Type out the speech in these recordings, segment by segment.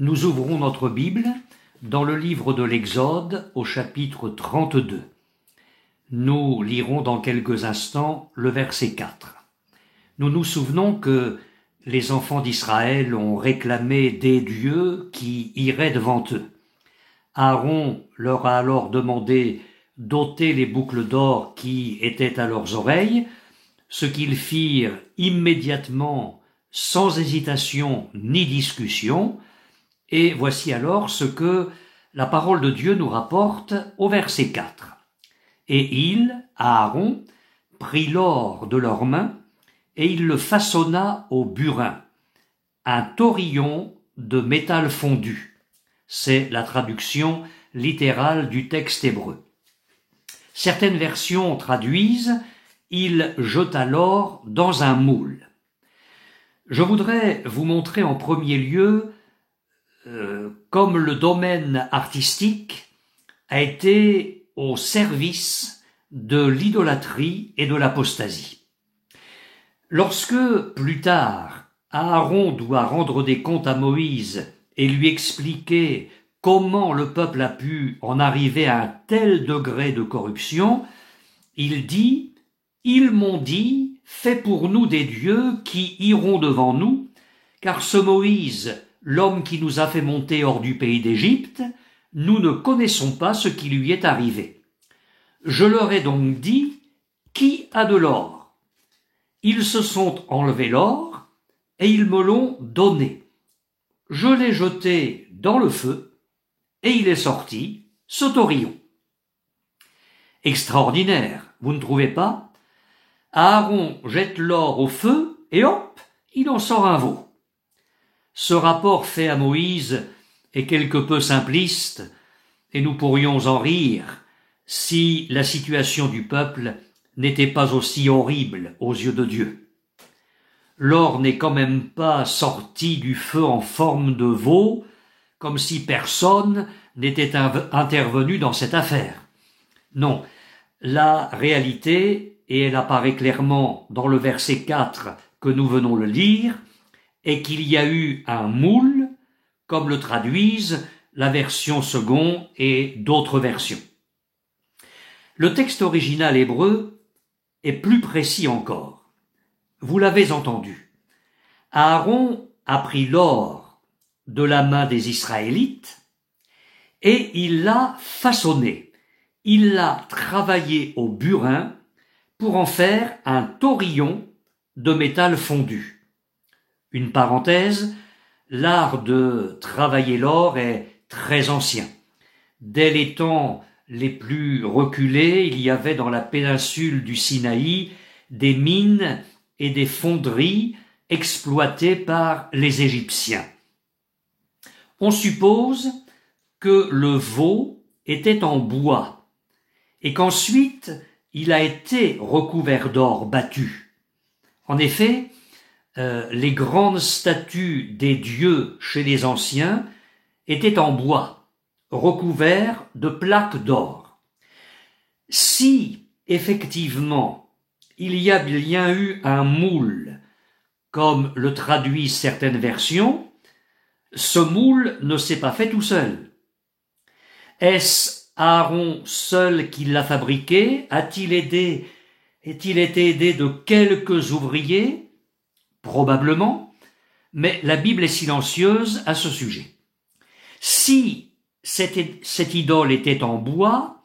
Nous ouvrons notre Bible dans le livre de l'Exode au chapitre 32. Nous lirons dans quelques instants le verset 4. Nous nous souvenons que les enfants d'Israël ont réclamé des dieux qui iraient devant eux. Aaron leur a alors demandé d'ôter les boucles d'or qui étaient à leurs oreilles, ce qu'ils firent immédiatement, sans hésitation ni discussion. Et voici alors ce que la parole de Dieu nous rapporte au verset 4. Et il, Aaron, prit l'or de leurs mains, et il le façonna au burin, un taurillon de métal fondu. C'est la traduction littérale du texte hébreu. Certaines versions traduisent « il jeta l'or dans un moule ». Je voudrais vous montrer en premier lieu comme le domaine artistique a été au service de l'idolâtrie et de l'apostasie. Lorsque, plus tard, Aaron doit rendre des comptes à Moïse et lui expliquer comment le peuple a pu en arriver à un tel degré de corruption, il dit « Ils m'ont dit, fais pour nous des dieux qui iront devant nous, car ce Moïse, l'homme qui nous a fait monter hors du pays d'Égypte, nous ne connaissons pas ce qui lui est arrivé. Je leur ai donc dit, qui a de l'or? Ils se sont enlevés l'or, et ils me l'ont donné. Je l'ai jeté dans le feu, et il est sorti, ce taurillon. » Extraordinaire, vous ne trouvez pas? Aaron jette l'or au feu, et hop, il en sort un veau. Ce rapport fait à Moïse est quelque peu simpliste, et nous pourrions en rire si la situation du peuple n'était pas aussi horrible aux yeux de Dieu. L'or n'est quand même pas sorti du feu en forme de veau, comme si personne n'était intervenu dans cette affaire. Non, la réalité, et elle apparaît clairement dans le verset 4 que nous venons de lire, est qu'il y a eu un moule, comme le traduisent la version seconde et d'autres versions. Le texte original hébreu est plus précis encore. Vous l'avez entendu. Aaron a pris l'or de la main des Israélites et il l'a façonné. Il l'a travaillé au burin pour en faire un taurillon de métal fondu. Une parenthèse, l'art de travailler l'or est très ancien. Dès les temps les plus reculés, il y avait dans la péninsule du Sinaï des mines et des fonderies exploitées par les Égyptiens. On suppose que le veau était en bois et qu'ensuite il a été recouvert d'or battu. En effet, les grandes statues des dieux chez les anciens étaient en bois, recouverts de plaques d'or. Si, effectivement, il y a bien eu un moule, comme le traduisent certaines versions, ce moule ne s'est pas fait tout seul. Est-ce Aaron seul qui l'a fabriqué? Est-il été aidé de quelques ouvriers? Probablement, mais la Bible est silencieuse à ce sujet. Si cette idole était en bois,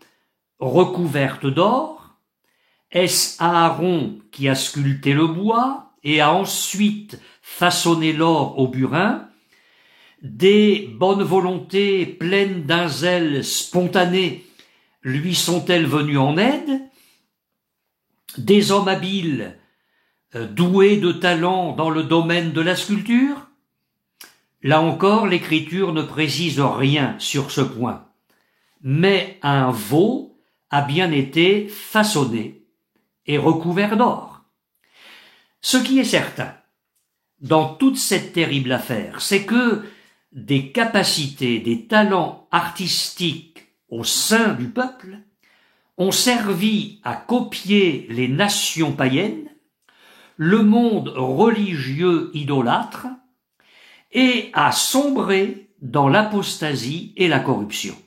recouverte d'or, est-ce Aaron qui a sculpté le bois et a ensuite façonné l'or au burin? Des bonnes volontés pleines d'un zèle spontané lui sont-elles venues en aide? Des hommes habiles doué de talent dans le domaine de la sculpture? Là encore, l'Écriture ne précise rien sur ce point. Mais un veau a bien été façonné et recouvert d'or. Ce qui est certain, dans toute cette terrible affaire, c'est que des capacités, des talents artistiques au sein du peuple ont servi à copier les nations païennes, le monde religieux idolâtre, et à sombrer dans l'apostasie et la corruption.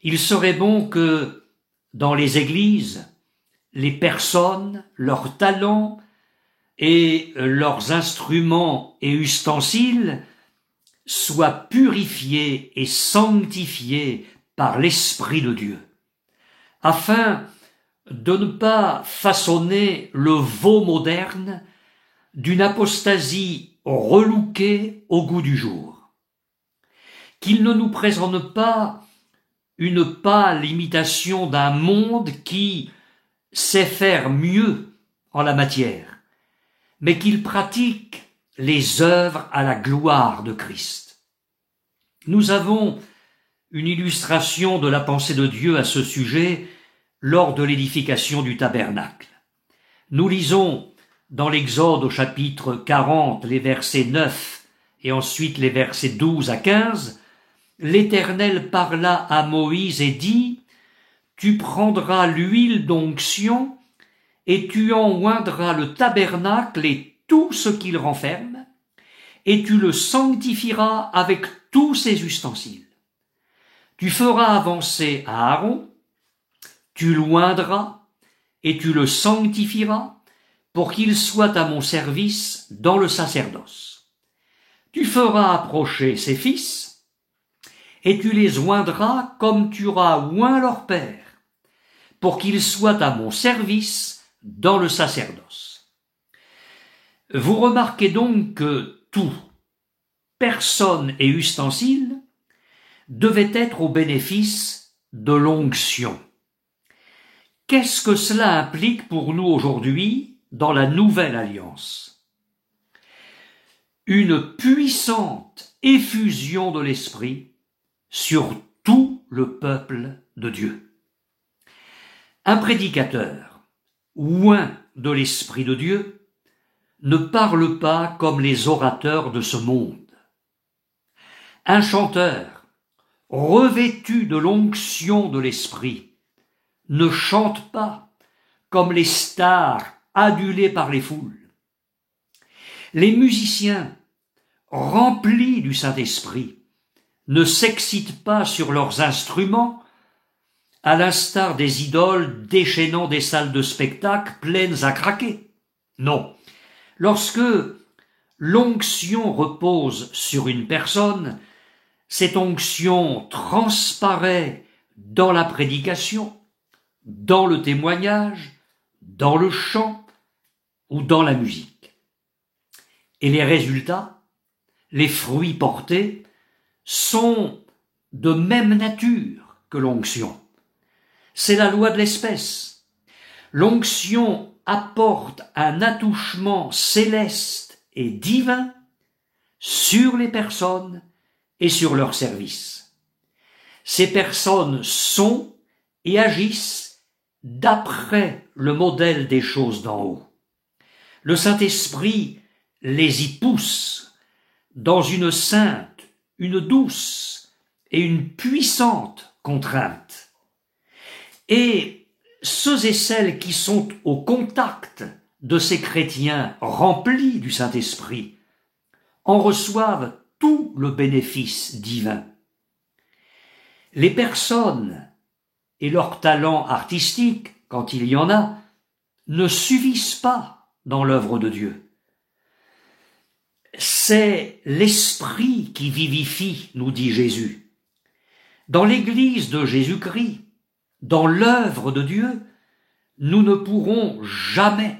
Il serait bon que, dans les églises, les personnes, leurs talents et leurs instruments et ustensiles soient purifiés et sanctifiés par l'Esprit de Dieu, afin de ne pas façonner le veau moderne d'une apostasie relouquée au goût du jour. Qu'il ne nous présente pas une pâle imitation d'un monde qui sait faire mieux en la matière, mais qu'il pratique les œuvres à la gloire de Christ. Nous avons une illustration de la pensée de Dieu à ce sujet lors de l'édification du tabernacle. Nous lisons dans l'Exode au chapitre 40, les versets 9 et ensuite les versets 12 à 15, l'Éternel parla à Moïse et dit : « Tu prendras l'huile d'onction et tu en oindras le tabernacle et tout ce qu'il renferme, et tu le sanctifieras avec tous ses ustensiles. Tu feras avancer Aaron, tu l'oindras et tu le sanctifieras pour qu'il soit à mon service dans le sacerdoce. Tu feras approcher ses fils et tu les oindras comme tu auras oint leur père, pour qu'ils soient à mon service dans le sacerdoce. » Vous remarquez donc que tout, personne et ustensile, devait être au bénéfice de l'onction. Qu'est-ce que cela implique pour nous aujourd'hui dans la nouvelle alliance? Une puissante effusion de l'Esprit sur tout le peuple de Dieu. Un prédicateur, oint de l'Esprit de Dieu, ne parle pas comme les orateurs de ce monde. Un chanteur, revêtu de l'onction de l'Esprit, ne chante pas comme les stars adulées par les foules. Les musiciens, remplis du Saint-Esprit, ne s'excitent pas sur leurs instruments, à l'instar des idoles déchaînant des salles de spectacle pleines à craquer. Non, lorsque l'onction repose sur une personne, cette onction transparaît dans la prédication, dans le témoignage, dans le chant ou dans la musique. Et les résultats, les fruits portés, sont de même nature que l'onction. C'est la loi de l'espèce. L'onction apporte un attouchement céleste et divin sur les personnes et sur leur service. Ces personnes sont et agissent d'après le modèle des choses d'en haut. Le Saint-Esprit les y pousse dans une sainte, une douce et une puissante contrainte. Et ceux et celles qui sont au contact de ces chrétiens remplis du Saint-Esprit en reçoivent tout le bénéfice divin. Les personnes et leurs talents artistiques, quand il y en a, ne suffisent pas dans l'œuvre de Dieu. C'est l'Esprit qui vivifie, nous dit Jésus. Dans l'Église de Jésus-Christ, dans l'œuvre de Dieu, nous ne pourrons jamais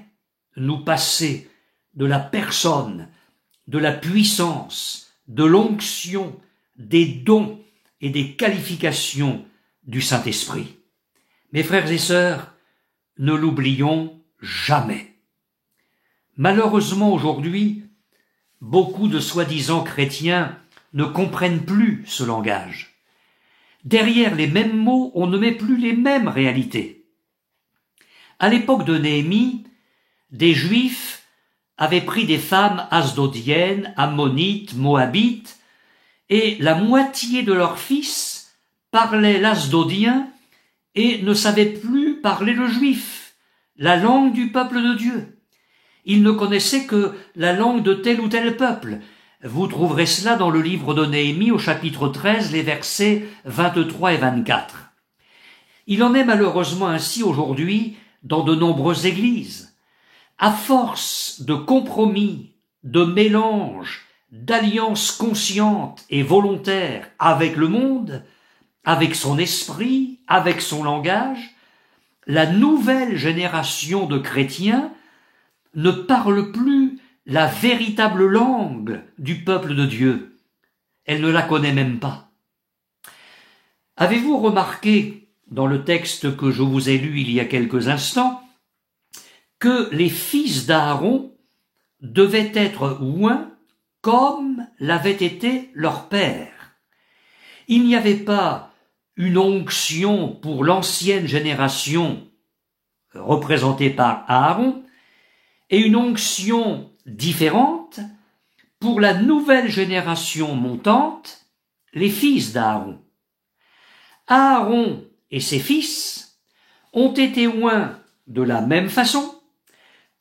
nous passer de la personne, de la puissance, de l'onction, des dons et des qualifications du Saint-Esprit. Mes frères et sœurs, ne l'oublions jamais. Malheureusement aujourd'hui, beaucoup de soi-disant chrétiens ne comprennent plus ce langage. Derrière les mêmes mots, on ne met plus les mêmes réalités. À l'époque de Néhémie, des Juifs avaient pris des femmes asdodiennes, ammonites, moabites, et la moitié de leurs fils parlaient l'asdodien et ne savaient plus parler le juif, la langue du peuple de Dieu. Ils ne connaissaient que la langue de tel ou tel peuple. Vous trouverez cela dans le livre de Néhémie au chapitre 13, les versets 23 et 24. Il en est malheureusement ainsi aujourd'hui dans de nombreuses églises. À force de compromis, de mélanges, d'alliances conscientes et volontaires avec le monde, avec son esprit, avec son langage, la nouvelle génération de chrétiens ne parle plus la véritable langue du peuple de Dieu. Elle ne la connaît même pas. Avez-vous remarqué, dans le texte que je vous ai lu il y a quelques instants, que les fils d'Aaron devaient être oints comme l'avait été leur père? Il n'y avait pas une onction pour l'ancienne génération représentée par Aaron et une onction différente pour la nouvelle génération montante, les fils d'Aaron. Aaron et ses fils ont été oints de la même façon,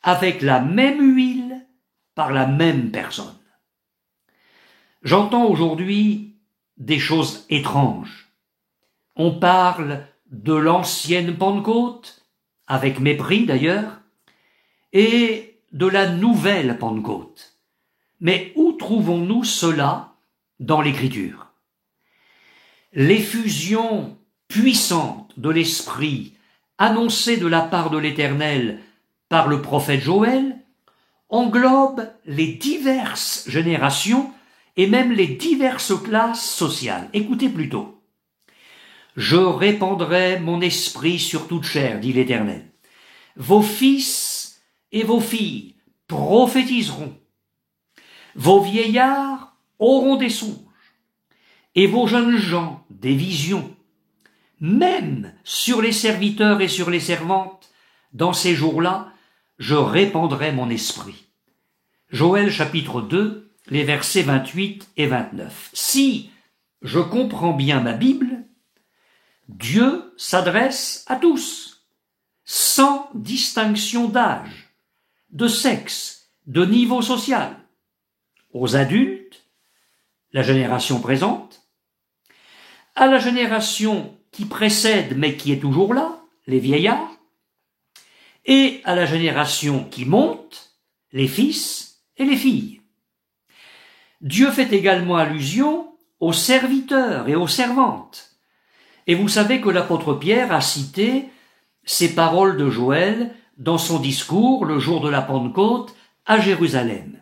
avec la même huile, par la même personne. J'entends aujourd'hui des choses étranges. On parle de l'ancienne Pentecôte, avec mépris d'ailleurs, et de la nouvelle Pentecôte. Mais où trouvons-nous cela dans l'Écriture? L'effusion puissante de l'Esprit annoncée de la part de l'Éternel par le prophète Joël englobe les diverses générations et même les diverses classes sociales. Écoutez plutôt. « Je répandrai mon esprit sur toute chair, dit l'Éternel. Vos fils et vos filles prophétiseront. Vos vieillards auront des songes, et vos jeunes gens des visions. Même sur les serviteurs et sur les servantes, dans ces jours-là, je répandrai mon esprit. » Joël chapitre 2, les versets 28 et 29. Si je comprends bien ma Bible, Dieu s'adresse à tous, sans distinction d'âge, de sexe, de niveau social, aux adultes, la génération présente, à la génération qui précède mais qui est toujours là, les vieillards, et à la génération qui monte, les fils et les filles. Dieu fait également allusion aux serviteurs et aux servantes. Et vous savez que l'apôtre Pierre a cité ces paroles de Joël dans son discours le jour de la Pentecôte à Jérusalem.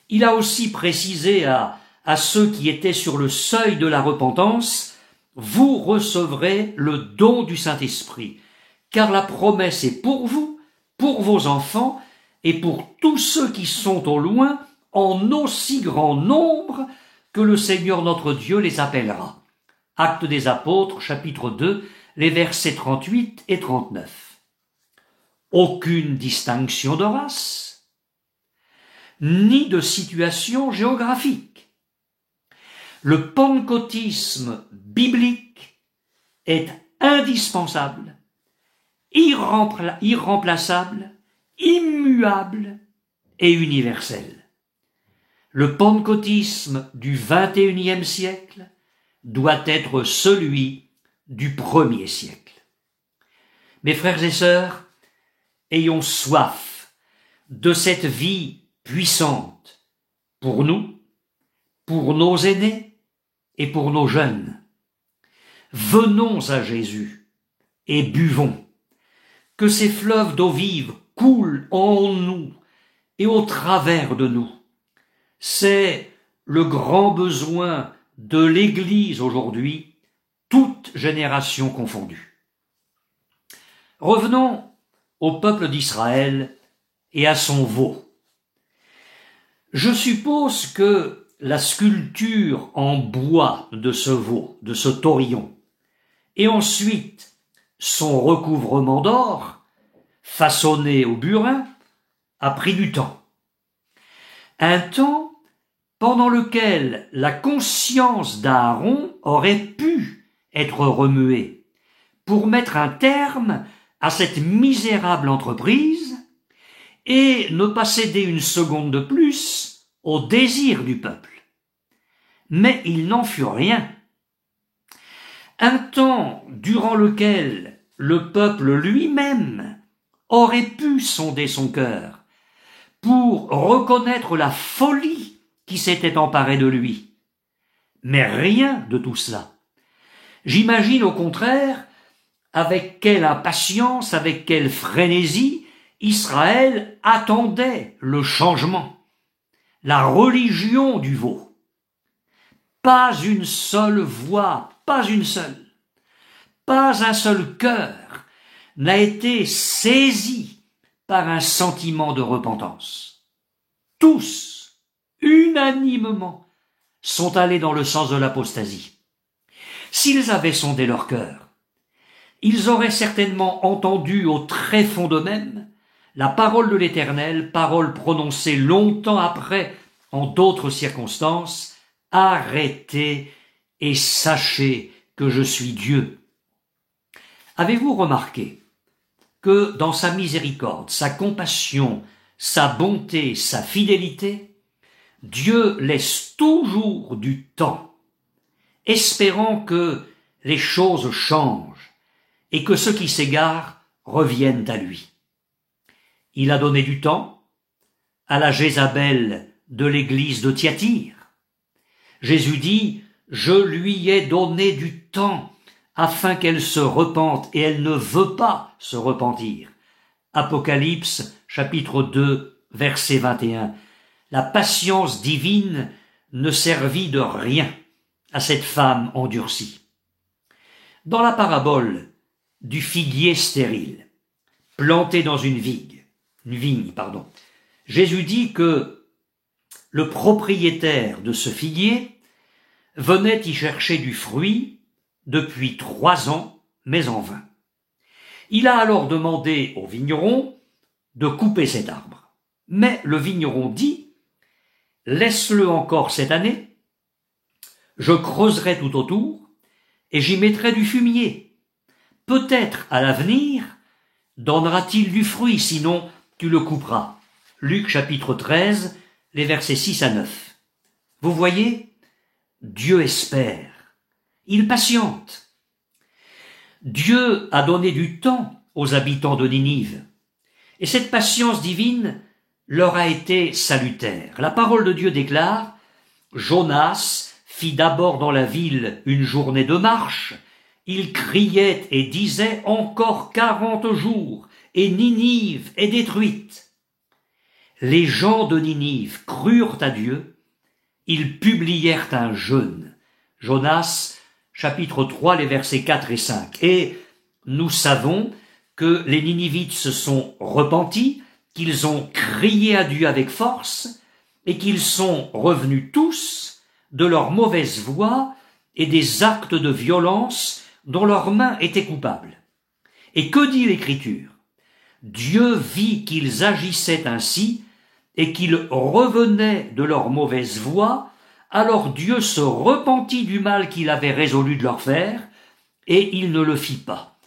Il a aussi précisé à ceux qui étaient sur le seuil de la repentance, « Vous recevrez le don du Saint-Esprit, car la promesse est pour vous, pour vos enfants et pour tous ceux qui sont au loin, en aussi grand nombre que le Seigneur notre Dieu les appellera. » Actes des Apôtres, chapitre 2, les versets 38 et 39. Aucune distinction de race, ni de situation géographique. Le pentecôtisme biblique est indispensable, irremplaçable, immuable et universel. Le pentecôtisme du XXIe siècle doit être celui du 1er siècle. Mes frères et sœurs, ayons soif de cette vie puissante pour nous, pour nos aînés et pour nos jeunes. Venons à Jésus et buvons. Que ces fleuves d'eau vive coulent en nous et au travers de nous. C'est le grand besoin de l'Église aujourd'hui, toute génération confondue. Revenons au peuple d'Israël et à son veau. Je suppose que la sculpture en bois de ce veau, de ce taurillon, et ensuite son recouvrement d'or, façonné au burin, a pris du temps. Un temps pendant lequel la conscience d'Aaron aurait pu être remuée pour mettre un terme à cette misérable entreprise et ne pas céder une seconde de plus aux désirs du peuple. Mais il n'en fut rien. Un temps durant lequel le peuple lui-même aurait pu sonder son cœur pour reconnaître la folie qui s'était emparée de lui. Mais rien de tout cela. J'imagine au contraire avec quelle impatience, avec quelle frénésie Israël attendait le changement, la religion du veau. Pas une seule voix, pas une seule, pas un seul cœur n'a été saisi par un sentiment de repentance. Tous, unanimement, sont allés dans le sens de l'apostasie. S'ils avaient sondé leur cœur, ils auraient certainement entendu au très fond d'eux-mêmes la parole de l'Éternel, parole prononcée longtemps après, en d'autres circonstances, « Arrêtez et sachez que je suis Dieu ». Avez-vous remarqué que dans sa miséricorde, sa compassion, sa bonté, sa fidélité, Dieu laisse toujours du temps, espérant que les choses changent et que ceux qui s'égarent reviennent à lui. Il a donné du temps à la Jézabel de l'église de Thyatire. Jésus dit « Je lui ai donné du temps afin qu'elle se repente et elle ne veut pas se repentir. » Apocalypse chapitre 2 verset 21. La patience divine ne servit de rien à cette femme endurcie. Dans la parabole du figuier stérile, planté dans une vigne, Jésus dit que le propriétaire de ce figuier venait y chercher du fruit depuis 3 ans, mais en vain. Il a alors demandé au vigneron de couper cet arbre. Mais le vigneron dit « Laisse-le encore cette année, je creuserai tout autour et j'y mettrai du fumier. Peut-être à l'avenir donnera-t-il du fruit, sinon tu le couperas. » Luc chapitre 13, les versets 6 à 9. Vous voyez, Dieu espère, il patiente. Dieu a donné du temps aux habitants de Ninive, et cette patience divine leur a été salutaire. La parole de Dieu déclare « Jonas fit d'abord dans la ville une journée de marche, il criait et disait « Encore 40 jours, et Ninive est détruite. » Les gens de Ninive crurent à Dieu, ils publièrent un jeûne. Jonas, chapitre 3, les versets 4 et 5. Et nous savons que les Ninivites se sont repentis, qu'ils ont crié à Dieu avec force, et qu'ils sont revenus tous de leur mauvaise voie et des actes de violence dont leurs mains étaient coupables. Et que dit l'Écriture? Dieu vit qu'ils agissaient ainsi, et qu'ils revenaient de leur mauvaise voie, alors Dieu se repentit du mal qu'il avait résolu de leur faire, et il ne le fit pas.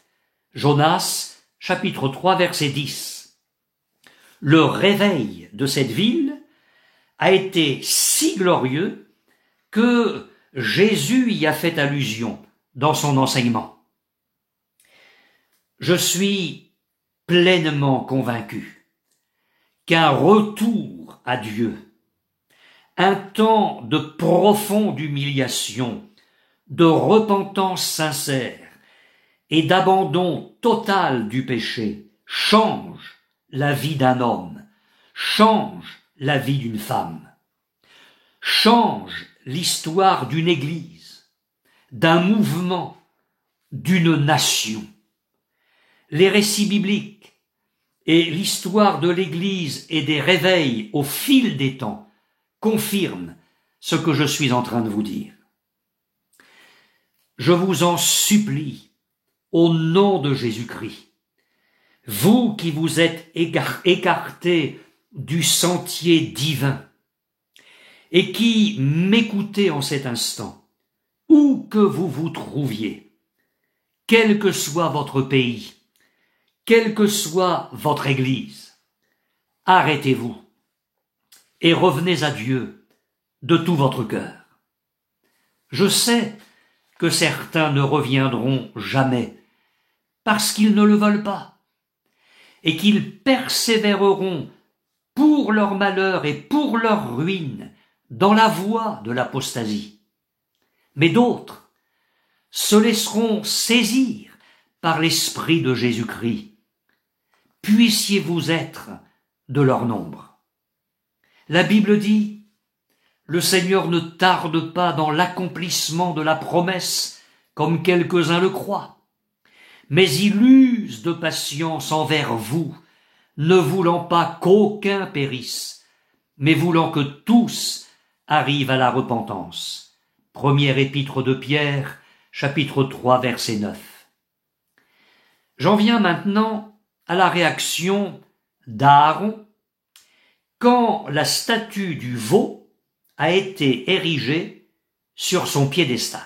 Jonas, chapitre 3, verset 10. Le réveil de cette ville a été si glorieux que Jésus y a fait allusion dans son enseignement. Je suis pleinement convaincu qu'un retour à Dieu, un temps de profonde humiliation, de repentance sincère et d'abandon total du péché change la vie d'un homme, change la vie d'une femme, change l'histoire d'une église, d'un mouvement, d'une nation. Les récits bibliques et l'histoire de l'Église et des réveils au fil des temps confirment ce que je suis en train de vous dire. Je vous en supplie, au nom de Jésus-Christ, vous qui vous êtes écartés du sentier divin et qui m'écoutez en cet instant, où que vous vous trouviez, quel que soit votre pays, quelle que soit votre Église, arrêtez-vous et revenez à Dieu de tout votre cœur. Je sais que certains ne reviendront jamais parce qu'ils ne le veulent pas et qu'ils persévéreront pour leur malheur et pour leur ruine dans la voie de l'apostasie. Mais d'autres se laisseront saisir par l'Esprit de Jésus-Christ. Puissiez-vous être de leur nombre. La Bible dit, le Seigneur ne tarde pas dans l'accomplissement de la promesse, comme quelques-uns le croient, mais il use de patience envers vous, ne voulant pas qu'aucun périsse, mais voulant que tous arrivent à la repentance. Première épître de Pierre, chapitre 3, verset 9. J'en viens maintenant à la réaction d'Aaron quand la statue du veau a été érigée sur son piédestal.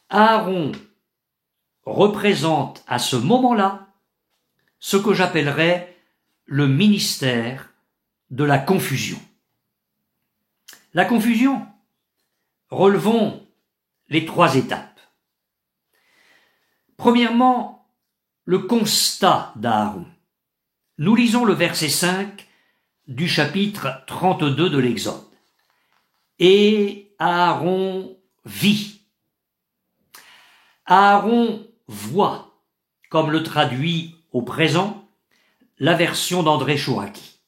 Aaron représente à ce moment-là ce que j'appellerais le ministère de la confusion. La confusion, relevons les 3 étapes. Premièrement, le constat d'Aaron. Nous lisons le verset 5 du chapitre 32 de l'Exode. Et Aaron vit. Aaron voit, comme le traduit au présent la version d'André Chouraki.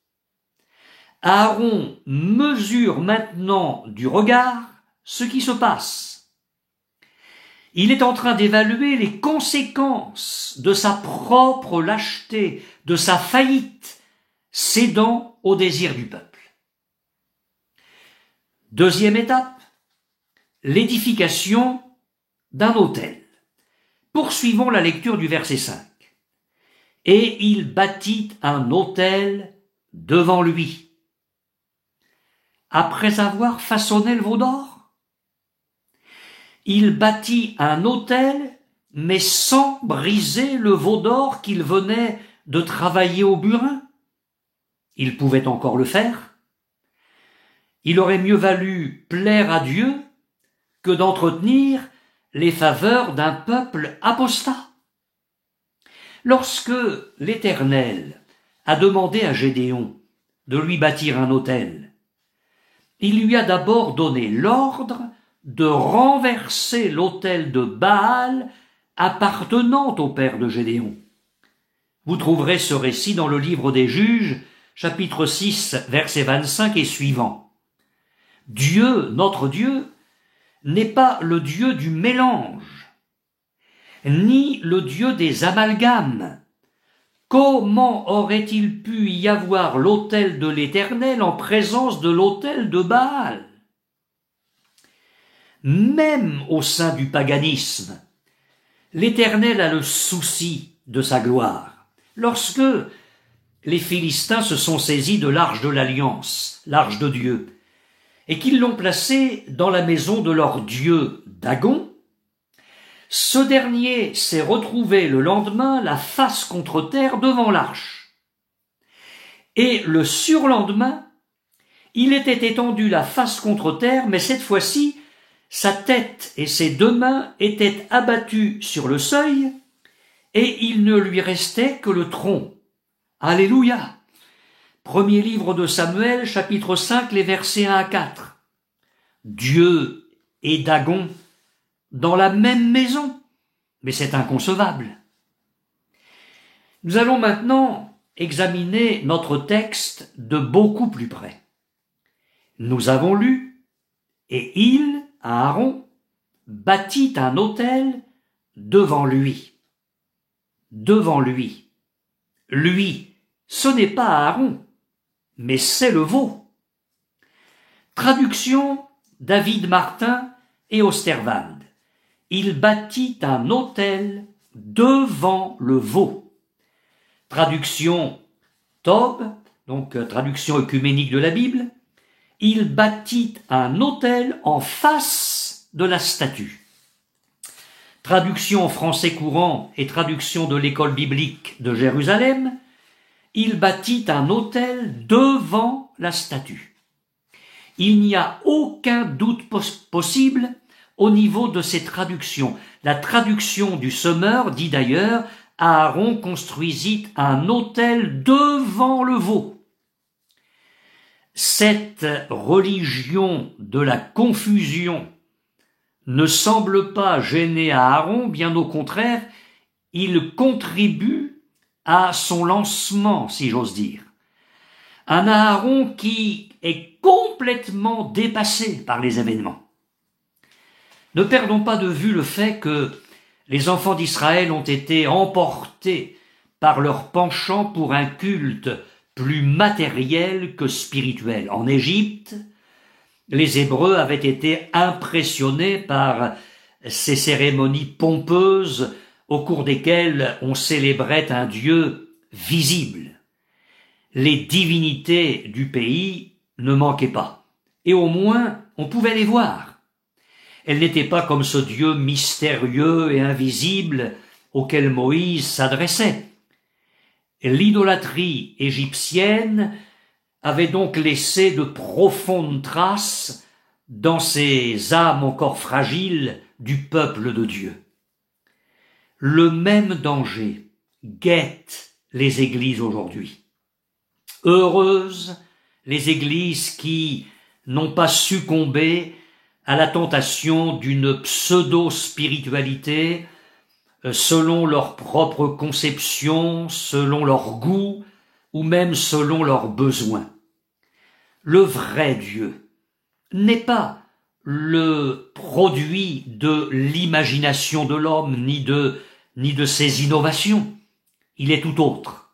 Aaron mesure maintenant du regard ce qui se passe. Il est en train d'évaluer les conséquences de sa propre lâcheté, de sa faillite, cédant au désir du peuple. Deuxième étape, l'édification d'un autel. Poursuivons la lecture du verset 5. Et il bâtit un autel devant lui. Après avoir façonné le veau d'or, il bâtit un autel, mais sans briser le veau d'or qu'il venait de travailler au burin. Il pouvait encore le faire. Il aurait mieux valu plaire à Dieu que d'entretenir les faveurs d'un peuple apostat. Lorsque l'Éternel a demandé à Gédéon de lui bâtir un autel, il lui a d'abord donné l'ordre de renverser l'autel de Baal appartenant au père de Gédéon. Vous trouverez ce récit dans le livre des Juges, chapitre 6, verset 25 et suivant. Dieu, notre Dieu, n'est pas le Dieu du mélange, ni le Dieu des amalgames. Comment aurait-il pu y avoir l'autel de l'Éternel en présence de l'autel de Baal? Même au sein du paganisme, l'Éternel a le souci de sa gloire. Lorsque les Philistins se sont saisis de l'arche de l'Alliance, l'arche de Dieu, et qu'ils l'ont placée dans la maison de leur dieu Dagon, ce dernier s'est retrouvé le lendemain la face contre terre devant l'arche. Et le surlendemain, il était étendu la face contre terre, mais cette fois-ci, sa tête et ses 2 mains étaient abattues sur le seuil, et il ne lui restait que le tronc. Alléluia! Premier livre de Samuel, chapitre 5, les versets 1 à 4. Dieu et Dagon dans la même maison, mais c'est inconcevable. Nous allons maintenant examiner notre texte de beaucoup plus près. Nous avons lu, et il, Aaron, bâtit un autel devant lui. Devant lui. Lui, ce n'est pas Aaron, mais c'est le veau. Traduction David Martin et Osterwald. Il bâtit un autel devant le veau. Traduction Taube, donc traduction œcuménique de la Bible. Il bâtit un autel en face de la statue. Traduction en français courant et traduction de l'école biblique de Jérusalem. Il bâtit un autel devant la statue. Il n'y a aucun doute possible au niveau de ces traductions. La traduction du Semeur dit d'ailleurs « Aaron construisit un autel devant le veau ». Cette religion de la confusion ne semble pas gêner Aaron, bien au contraire, il contribue à son lancement, si j'ose dire. Un Aaron qui est complètement dépassé par les événements. Ne perdons pas de vue le fait que les enfants d'Israël ont été emportés par leur penchant pour un culte plus matériel que spirituel. En Égypte, les Hébreux avaient été impressionnés par ces cérémonies pompeuses au cours desquelles on célébrait un Dieu visible. Les divinités du pays ne manquaient pas, et au moins on pouvait les voir. Elles n'étaient pas comme ce Dieu mystérieux et invisible auquel Moïse s'adressait. L'idolâtrie égyptienne avait donc laissé de profondes traces dans ces âmes encore fragiles du peuple de Dieu. Le même danger guette les églises aujourd'hui. Heureuses les églises qui n'ont pas succombé à la tentation d'une pseudo-spiritualité selon leur propre conception, selon leur goût ou même selon leurs besoins. Le vrai Dieu n'est pas le produit de l'imagination de l'homme ni de ses innovations. Il est tout autre.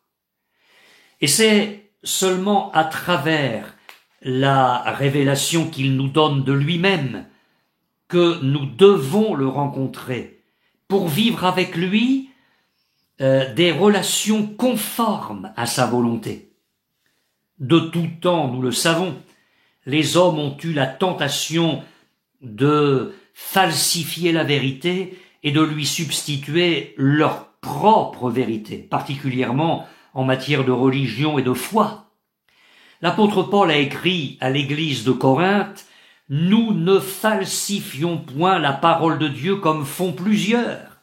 Et c'est seulement à travers la révélation qu'il nous donne de lui-même que nous devons le rencontrer pour vivre avec lui des relations conformes à sa volonté. De tout temps, nous le savons, les hommes ont eu la tentation de falsifier la vérité et de lui substituer leur propre vérité, particulièrement en matière de religion et de foi. L'apôtre Paul a écrit à l'église de Corinthe « Nous ne falsifions point la parole de Dieu comme font plusieurs,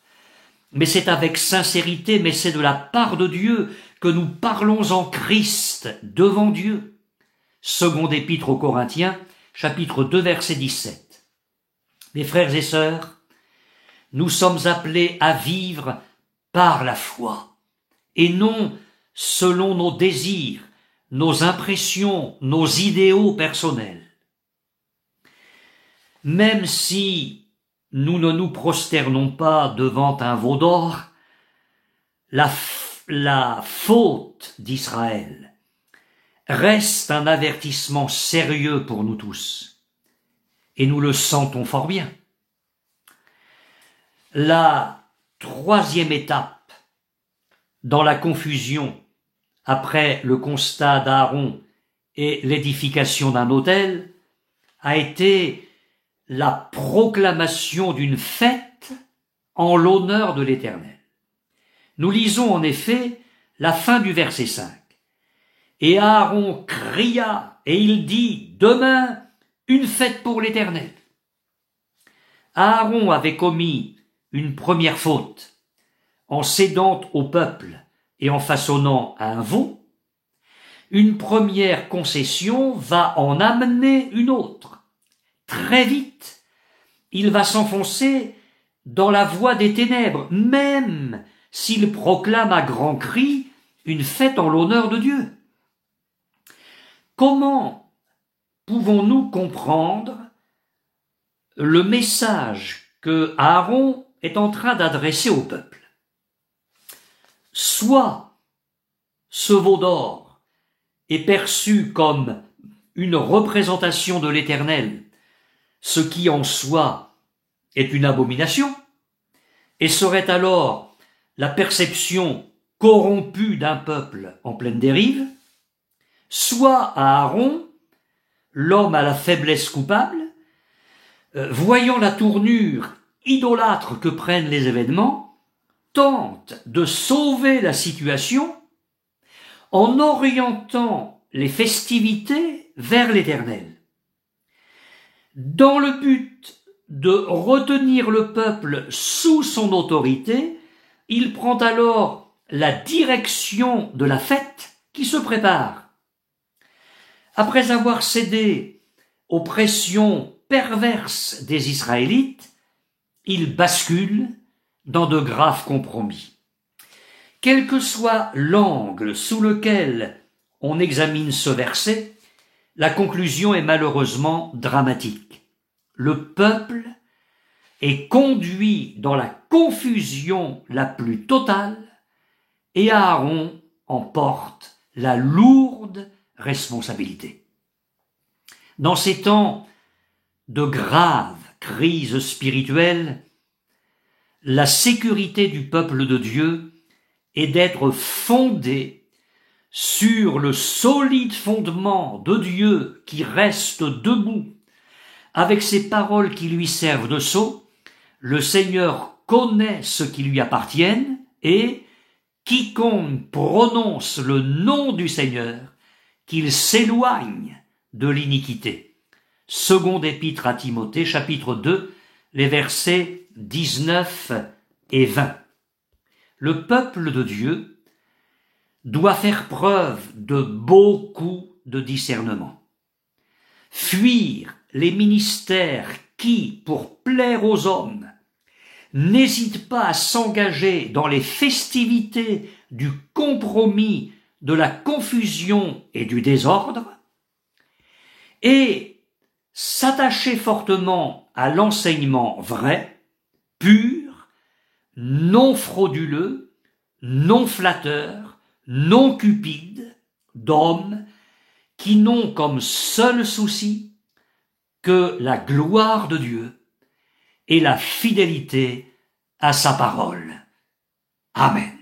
mais c'est avec sincérité, mais c'est de la part de Dieu que nous parlons en Christ devant Dieu. » Seconde épître aux Corinthiens, chapitre 2, verset 17. Mes frères et sœurs, nous sommes appelés à vivre par la foi, et non selon nos désirs, nos impressions, nos idéaux personnels. Même si nous ne nous prosternons pas devant un veau d'or, la faute d'Israël reste un avertissement sérieux pour nous tous, et nous le sentons fort bien. La troisième étape dans la confusion après le constat d'Aaron et l'édification d'un autel a été la proclamation d'une fête en l'honneur de l'Éternel. Nous lisons en effet la fin du verset 5. Et Aaron cria et il dit « Demain, une fête pour l'Éternel ». Aaron avait commis une première faute en cédant au peuple et en façonnant un veau. Une première concession va en amener une autre. Très vite, il va s'enfoncer dans la voie des ténèbres, même s'il proclame à grands cris une fête en l'honneur de Dieu. Comment pouvons-nous comprendre le message que Aaron est en train d'adresser au peuple? Soit ce veau d'or est perçu comme une représentation de l'Éternel, ce qui en soi est une abomination, et serait alors la perception corrompue d'un peuple en pleine dérive, soit Aaron, l'homme à la faiblesse coupable, voyant la tournure idolâtre que prennent les événements, tente de sauver la situation en orientant les festivités vers l'Éternel. Dans le but de retenir le peuple sous son autorité, il prend alors la direction de la fête qui se prépare. Après avoir cédé aux pressions perverses des Israélites, il bascule dans de graves compromis. Quel que soit l'angle sous lequel on examine ce verset, la conclusion est malheureusement dramatique. Le peuple est conduit dans la confusion la plus totale et Aaron en porte la lourde responsabilité. Dans ces temps de graves crises spirituelles, la sécurité du peuple de Dieu est d'être fondée sur le solide fondement de Dieu qui reste debout, avec ses paroles qui lui servent de sceau. Le Seigneur connaît ceux qui lui appartiennent et quiconque prononce le nom du Seigneur, qu'il s'éloigne de l'iniquité. Seconde épître à Timothée, chapitre 2, les versets 19 et 20. Le peuple de Dieu doit faire preuve de beaucoup de discernement. Fuir les ministères qui, pour plaire aux hommes, n'hésitent pas à s'engager dans les festivités du compromis, de la confusion et du désordre, et s'attacher fortement à l'enseignement vrai, pur, non frauduleux, non flatteur, non cupide, d'hommes qui n'ont comme seul souci que la gloire de Dieu et la fidélité à sa parole. Amen.